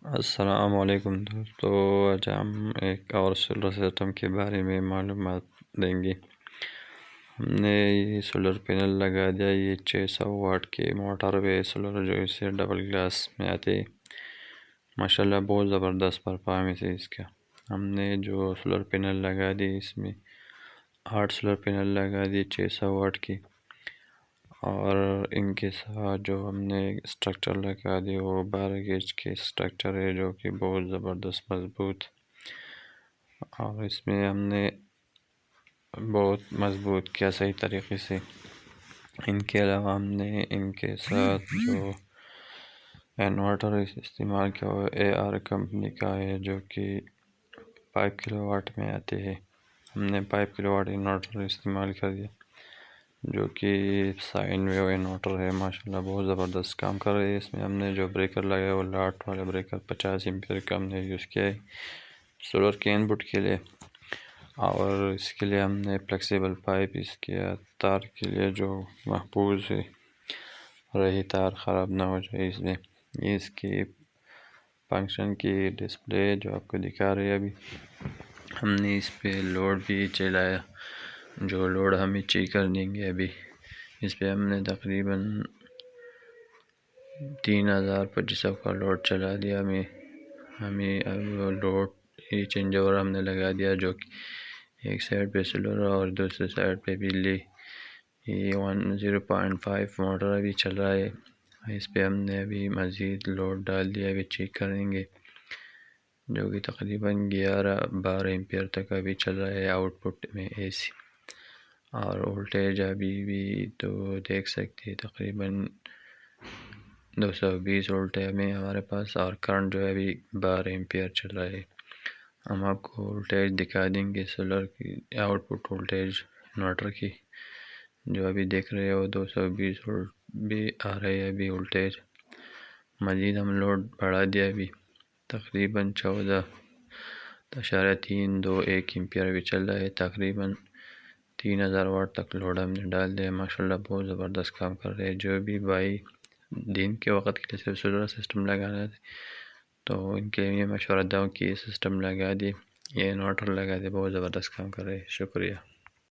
السلام علیکم دوستو، آج ہم ایک اور سولر سسٹم کے بارے میں معلومات دیں گے۔ ہم نے یہ سولر پینل لگا دیا، یہ 600 واٹ کے موٹر وے سولر جو اسے ڈبل گلاس میں آتے، ماشاءاللہ بہت زبردست پرفارمنس ہے اس کا۔ ہم نے جو سولر پینل لگا دی، اس میں 8 سولر پینل لگا دی 600 واٹ کی، اور ان کے ساتھ جو ہم نے اسٹرکچر لگا دی وہ 12 گیج کے اسٹرکچر ہے جو کہ بہت زبردست مضبوط، اور اس میں ہم نے بہت مضبوط کیا صحیح طریقے سے۔ ان کے علاوہ ہم نے ان کے ساتھ جو انورٹر استعمال کیا وہ AR کمپنی کا ہے جو کہ 5 کلو واٹ میں آتے ہیں۔ ہم نے 5 کلو واٹ انورٹر استعمال کر دیا جو کہ سائن ویو انورٹر ہے، ماشاءاللہ بہت زبردست کام کر رہے ہیں۔ اس میں ہم نے جو بریکر لگایا وہ لاٹ والا بریکر 50 ایمپیئر کا ہم نے یوز کیا ہے سولر کے ان پٹ کے لیے، اور اس کے لیے ہم نے فلیکسیبل پائپ اس کے تار کے لیے جو محفوظ ہے رہی، تار خراب نہ ہو جائے اس میں۔ یہ اس کی فنکشن کی ڈسپلے جو آپ کو دکھا رہے ہیں ابھی، ہم نے اس پہ لوڈ بھی چلایا، جو لوڈ ہمیں چیک کر دیں گے ابھی۔ اس پہ ہم نے تقریباً 3500 کا لوڈ چلا دیا، ہمیں اب لوڈ چینج اوور ہم نے لگا دیا، جو کہ ایک سائڈ پہ سولر اور دوسرے سائڈ پہ بجلی۔ یہ 0.5 موٹر ابھی چل رہا ہے، اس پہ ہم نے ابھی مزید لوڈ ڈال دیا، ابھی چیک کریں گے، جو کہ تقریباً 11-12 ایمپیئر تک ابھی چل رہا ہے آؤٹ پٹ میں AC، اور وولٹیج ابھی بھی تو دیکھ سکتے ہیں تقریباً 220 وولٹ ہے ہمارے پاس، اور کرنٹ جو ہے ابھی 12 ایمپیئر چل رہا ہے۔ ہم آپ کو وولٹیج دکھا دیں گے سولر کی آؤٹ پٹ وولٹیج انورٹر کی، جو ابھی دیکھ رہے ہو 220 وولٹ بھی آ رہے ہے ابھی وولٹیج۔ مزید ہم لوڈ بڑھا دیا، ابھی تقریباً 14.321 ایمپیئر بھی چل رہا ہے، تقریباً 3000 واٹ تک لوڈ ہم نے ڈال دیا۔ ماشاءاللہ بہت زبردست کام کر رہے ہیں۔ جو بھی بھائی دن کے وقت کے لیے صرف سولر سسٹم لگانا ہے تو ان کے لیے مشورہ دوں کہ یہ سسٹم لگا دے، یہ انورٹر لگا دے، بہت زبردست کام کر رہے ہیں۔ شکریہ۔